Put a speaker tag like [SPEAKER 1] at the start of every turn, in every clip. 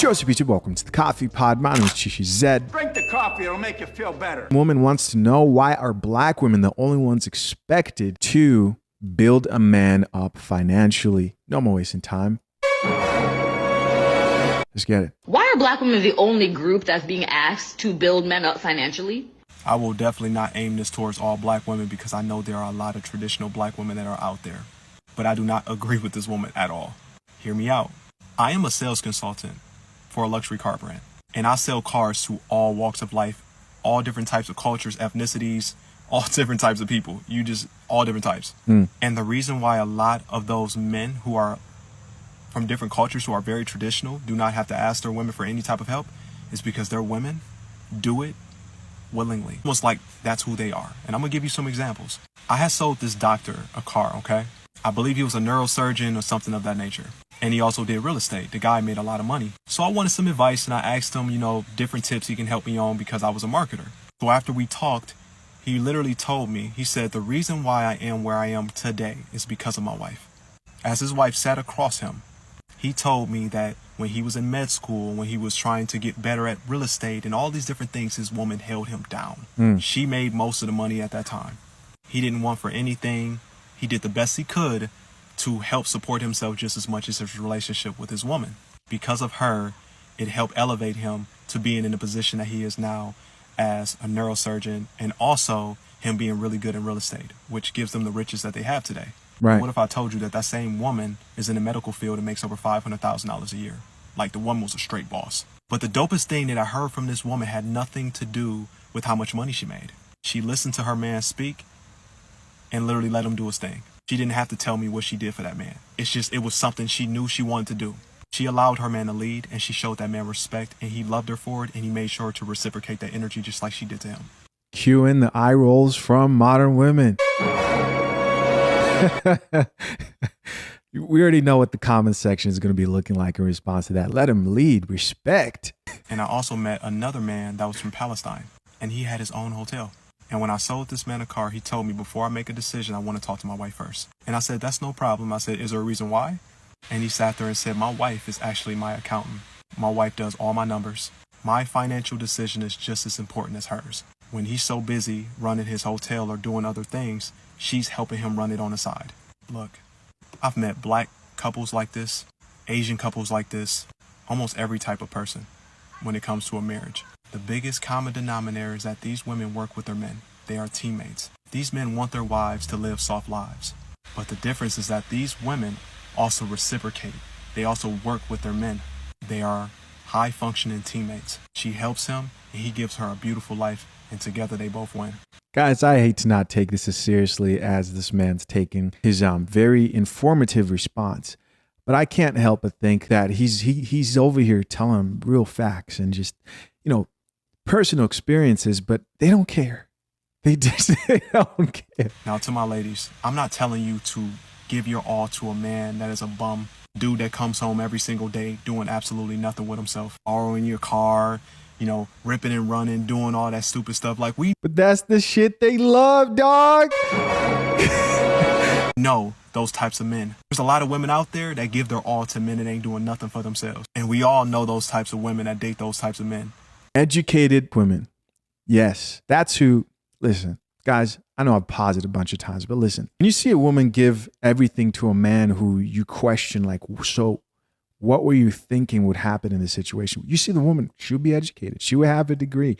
[SPEAKER 1] Joseph Beach, welcome to the Coffee Pod. My name is Chishi Zed.
[SPEAKER 2] Drink the coffee, it'll make you feel better.
[SPEAKER 1] Woman wants to know, why are black women the only ones expected to build a man up financially? No more wasting time. Let's get it.
[SPEAKER 3] Why are black women the only group that's being asked to build men up financially?
[SPEAKER 4] I will definitely not aim this towards all black women because I know there are a lot of traditional black women that are out there. But I do not agree with this woman at all. Hear me out. I am a sales consultant for a luxury car brand, and I sell cars to all walks of life, all different types of cultures, ethnicities, all different types of people. All different types. And the reason why a lot of those men who are from different cultures who are very traditional do not have to ask their women for any type of help is because their women do it willingly. Almost like that's who they are. And I'm gonna give you some examples. I had sold this doctor a car, okay? I believe he was a neurosurgeon or something of that nature. And he also did real estate. The guy made a lot of money. So I wanted some advice, and I asked him, different tips he can help me on because I was a marketer. So after we talked, he literally told me, he said, the reason why I am where I am today is because of my wife. As his wife sat across him, he told me that when he was in med school, when he was trying to get better at real estate and all these different things, his woman held him down. She made most of the money at that time. He didn't want for anything. He did the best he could to help support himself just as much as his relationship with his woman. Because of her, it helped elevate him to being in the position that he is now as a neurosurgeon, and also him being really good in real estate, which gives them the riches that they have today.
[SPEAKER 1] Right.
[SPEAKER 4] What if I told you that that same woman is in the medical field and makes over $500,000 a year? Like, the woman was a straight boss. But the dopest thing that I heard from this woman had nothing to do with how much money she made. She listened to her man speak and literally let him do his thing. She didn't have to tell me what she did for that man. It was something she knew she wanted to do. She allowed her man to lead, and she showed that man respect, and he loved her for it, and he made sure to reciprocate that energy just like she did to him.
[SPEAKER 1] Cue in the eye rolls from modern women. We already know what the comment section is going to be looking like in response to that. Let him lead. Respect.
[SPEAKER 4] And I also met another man that was from Palestine, and he had his own hotel. And when I sold this man a car, he told me, before I make a decision, I want to talk to my wife first. And I said, that's no problem. I said, is there a reason why? And he sat there and said, my wife is actually my accountant. My wife does all my numbers. My financial decision is just as important as hers. When he's so busy running his hotel or doing other things, she's helping him run it on the side. Look, I've met black couples like this, Asian couples like this, almost every type of person when it comes to a marriage. The biggest common denominator is that these women work with their men. They are teammates. These men want their wives to live soft lives. But the difference is that these women also reciprocate. They also work with their men. They are high-functioning teammates. She helps him, and he gives her a beautiful life, and together they both win.
[SPEAKER 1] Guys, I hate to not take this as seriously as this man's taking his very informative response. But I can't help but think that he's over here telling real facts and just, personal experiences, but they don't care. They don't care.
[SPEAKER 4] Now, to my ladies, I'm not telling you to give your all to a man that is a bum, dude that comes home every single day doing absolutely nothing with himself, borrowing your car, ripping and running, doing all that stupid stuff
[SPEAKER 1] But that's the shit they love, dog.
[SPEAKER 4] know those types of men. There's a lot of women out there that give their all to men that ain't doing nothing for themselves. And we all know those types of women that date those types of men.
[SPEAKER 1] Educated women. Yes, that's who. Listen, guys, I know I've paused it a bunch of times, but listen. When you see a woman give everything to a man who you question, like, so what were you thinking would happen in this situation? You see the woman, she'll be educated. She will have a degree.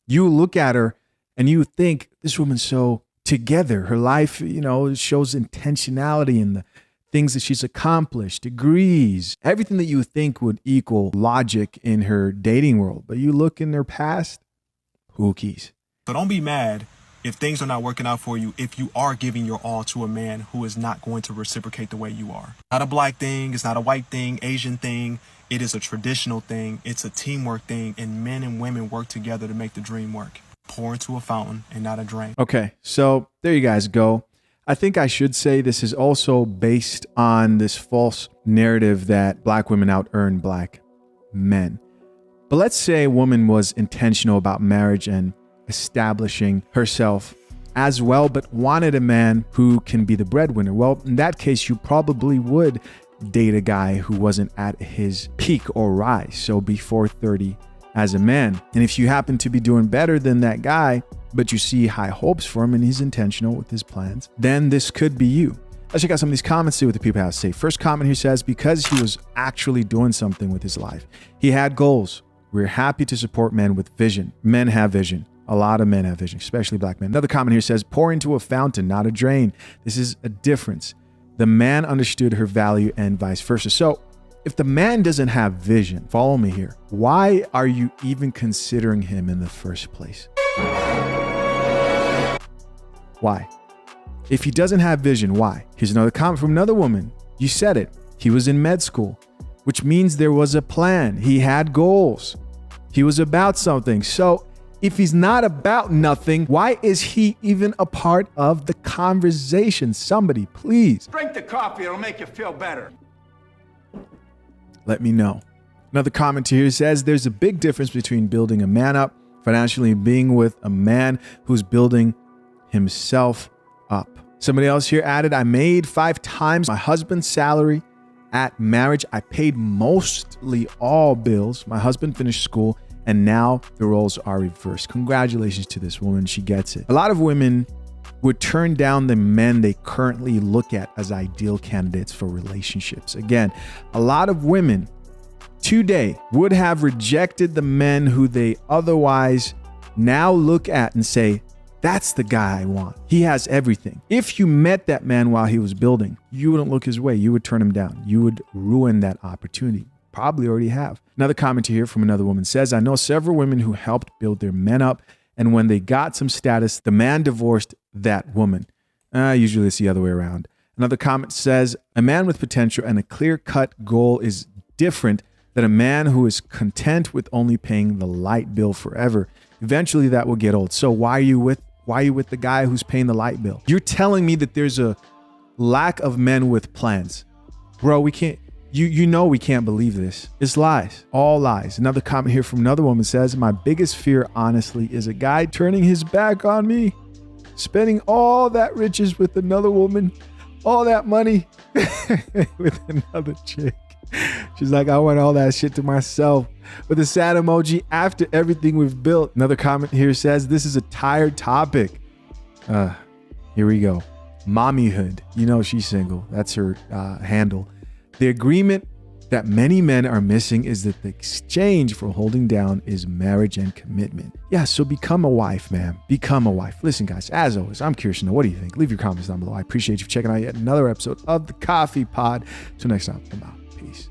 [SPEAKER 1] You look at her and you think, this woman's so together. Her life, shows intentionality in the things that she's accomplished, degrees, everything that you think would equal logic in her dating world. But you look in their past, hookies.
[SPEAKER 4] So don't be mad if things are not working out for you, if you are giving your all to a man who is not going to reciprocate the way you are. Not a black thing, it's not a white thing, Asian thing. It is a traditional thing. It's a teamwork thing, and men and women work together to make the dream work. Pour into a fountain and not a drain.
[SPEAKER 1] Okay, so there you guys go. I think I should say this is also based on this false narrative that black women out-earn black men. But let's say a woman was intentional about marriage and establishing herself as well, but wanted a man who can be the breadwinner. Well, in that case, you probably would date a guy who wasn't at his peak or rise. So before 30 as a man. And if you happen to be doing better than that guy, but you see high hopes for him and he's intentional with his plans, then this could be you. Let's check out some of these comments, see what the people have to say. First comment here says, because he was actually doing something with his life. He had goals. We're happy to support men with vision. Men have vision. A lot of men have vision, especially black men. Another comment here says, pour into a fountain, not a drain. This is a difference. The man understood her value and vice versa. So if the man doesn't have vision, follow me here, why are you even considering him in the first place? Why? If he doesn't have vision, why? Here's another comment from another woman. You said it. He was in med school, which means there was a plan. He had goals. He was about something. So if he's not about nothing, why is he even a part of the conversation? Somebody, please.
[SPEAKER 2] Drink the coffee, it'll make you feel better.
[SPEAKER 1] Let me know. Another comment here says there's a big difference between building a man up financially and being with a man who's building himself up. Somebody else here added, I made 5 times my husband's salary at marriage. I paid mostly all bills. My husband finished school and now the roles are reversed. Congratulations to this woman. She gets it. A lot of women would turn down the men they currently look at as ideal candidates for relationships. Again, a lot of women today would have rejected the men who they otherwise now look at and say, that's the guy I want. He has everything. If you met that man while he was building, you wouldn't look his way. You would turn him down. You would ruin that opportunity. Probably already have. Another comment here from another woman says, I know several women who helped build their men up, and when they got some status, the man divorced that woman. Usually it's the other way around. Another comment says, a man with potential and a clear-cut goal is different than a man who is content with only paying the light bill forever. Eventually that will get old. So why are you with the guy who's paying the light bill? You're telling me that there's a lack of men with plans. Bro, we can't, you know we can't believe this. It's lies, all lies. Another comment here from another woman says, my biggest fear, honestly, is a guy turning his back on me, spending all that riches with another woman, all that money with another chick. She's like, I want all that shit to myself, with a sad emoji after everything we've built. Another comment here says, this is a tired topic. Here we go. Mommyhood. You know she's single. That's her handle. The agreement that many men are missing is that the exchange for holding down is marriage and commitment. Yeah, so become a wife, man. Become a wife. Listen, guys, as always, I'm curious to know, what do you think? Leave your comments down below. I appreciate you checking out yet another episode of The Coffee Pod. Till next time, I'm out. Peace.